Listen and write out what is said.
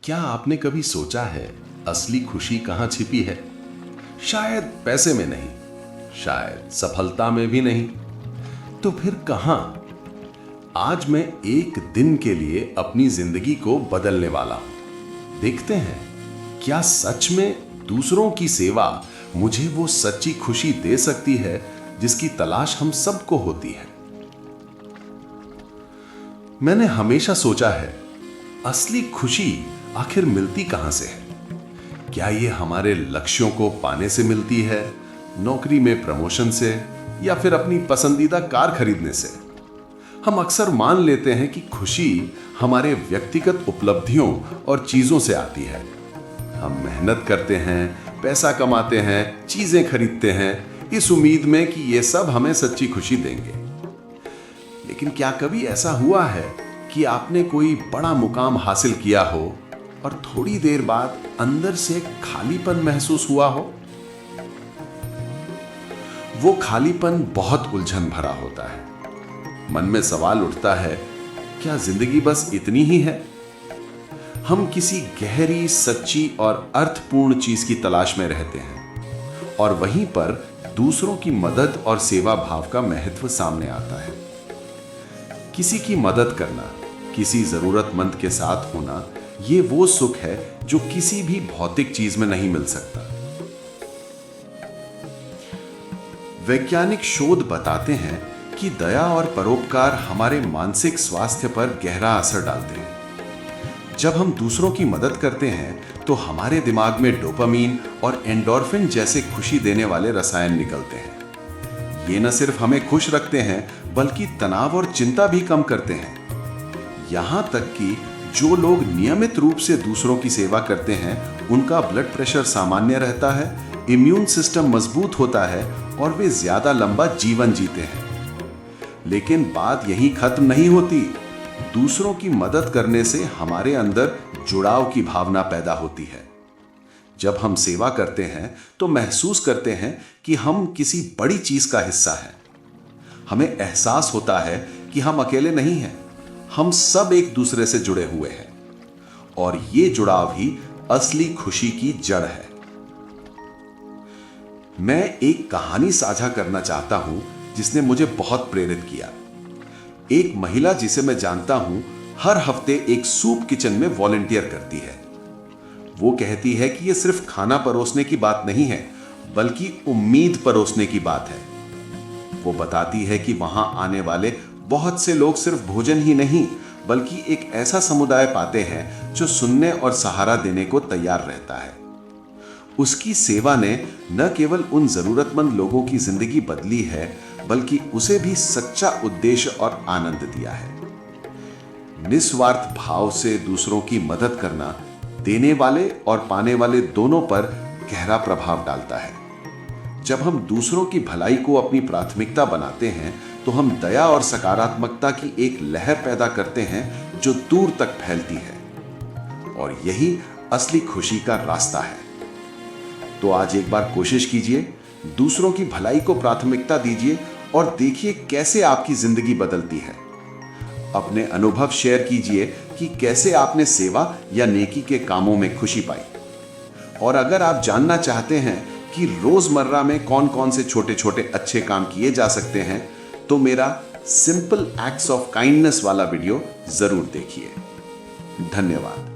क्या आपने कभी सोचा है असली खुशी कहां छिपी है? शायद पैसे में नहीं, शायद सफलता में भी नहीं, तो फिर कहां? आज मैं एक दिन के लिए अपनी जिंदगी को बदलने वाला हूं। देखते हैं क्या सच में दूसरों की सेवा मुझे वो सच्ची खुशी दे सकती है जिसकी तलाश हम सबको होती है। मैंने हमेशा सोचा है, असली खुशी आखिर मिलती कहां से है? क्या ये हमारे लक्ष्यों को पाने से मिलती है, नौकरी में प्रमोशन से, या फिर अपनी पसंदीदा कार खरीदने से? हम अक्सर मान लेते हैं कि खुशी हमारे व्यक्तिगत उपलब्धियों और चीजों से आती है। हम मेहनत करते हैं, पैसा कमाते हैं, चीजें खरीदते हैं, इस उम्मीद में कि ये सब हमें सच्ची खुशी देंगे। लेकिन क्या कभी ऐसा हुआ है कि आपने कोई बड़ा मुकाम हासिल किया हो और थोड़ी देर बाद अंदर से खालीपन महसूस हुआ हो? वो खालीपन बहुत उलझन भरा होता है। मन में सवाल उठता है, क्या जिंदगी बस इतनी ही है? हम किसी गहरी, सच्ची और अर्थपूर्ण चीज की तलाश में रहते हैं और वहीं पर दूसरों की मदद और सेवा भाव का महत्व सामने आता है। किसी की मदद करना, किसी जरूरतमंद के साथ होना, ये वो सुख है जो किसी भी भौतिक चीज में नहीं मिल सकता। वैज्ञानिक शोध बताते हैं कि दया और परोपकार हमारे मानसिक स्वास्थ्य पर गहरा असर डालते हैं। जब हम दूसरों की मदद करते हैं तो हमारे दिमाग में डोपामीन और एंडोर्फिन जैसे खुशी देने वाले रसायन निकलते हैं। ये न सिर्फ हमें खुश रखते हैं बल्कि तनाव और चिंता भी कम करते हैं। यहां तक कि जो लोग नियमित रूप से दूसरों की सेवा करते हैं उनका ब्लड प्रेशर सामान्य रहता है, इम्यून सिस्टम मजबूत होता है और वे ज्यादा लंबा जीवन जीते हैं। लेकिन बात यहीं खत्म नहीं होती। दूसरों की मदद करने से हमारे अंदर जुड़ाव की भावना पैदा होती है। जब हम सेवा करते हैं तो महसूस करते हैं कि हम किसी बड़ी चीज का हिस्सा हैं। हमें एहसास होता है कि हम अकेले नहीं हैं, हम सब एक दूसरे से जुड़े हुए हैं और ये जुड़ाव ही असली खुशी की जड़ है। मैं एक कहानी साझा करना चाहता हूं जिसने मुझे बहुत प्रेरित किया। एक महिला जिसे मैं जानता हूं हर हफ्ते एक सूप किचन में वॉलंटियर करती है। वो कहती है कि ये सिर्फ खाना परोसने की बात नहीं है बल्कि उम्मीद परोसने की बात है। वो बताती है कि वहां आने वाले बहुत से लोग सिर्फ भोजन ही नहीं बल्कि एक ऐसा समुदाय पाते हैं जो सुनने और सहारा देने को तैयार रहता है। उसकी सेवा ने न केवल उन जरूरतमंद लोगों की जिंदगी बदली है बल्कि उसे भी सच्चा उद्देश्य और आनंद दिया है। निस्वार्थ भाव से दूसरों की मदद करना देने वाले और पाने वाले दोनों पर गहरा प्रभाव डालता है। जब हम दूसरों की भलाई को अपनी प्राथमिकता बनाते हैं तो हम दया और सकारात्मकता की एक लहर पैदा करते हैं जो दूर तक फैलती है और यही असली खुशी का रास्ता है। तो आज एक बार कोशिश कीजिए, दूसरों की भलाई को प्राथमिकता दीजिए और देखिए कैसे आपकी जिंदगी बदलती है। अपने अनुभव शेयर कीजिए कि कैसे आपने सेवा या नेकी के कामों में खुशी पाई। और अगर आप जानना चाहते हैं कि रोजमर्रा में कौन कौन से छोटे छोटे अच्छे काम किए जा सकते हैं तो मेरा सिंपल एक्ट्स ऑफ काइंडनेस वाला वीडियो जरूर देखिए। धन्यवाद।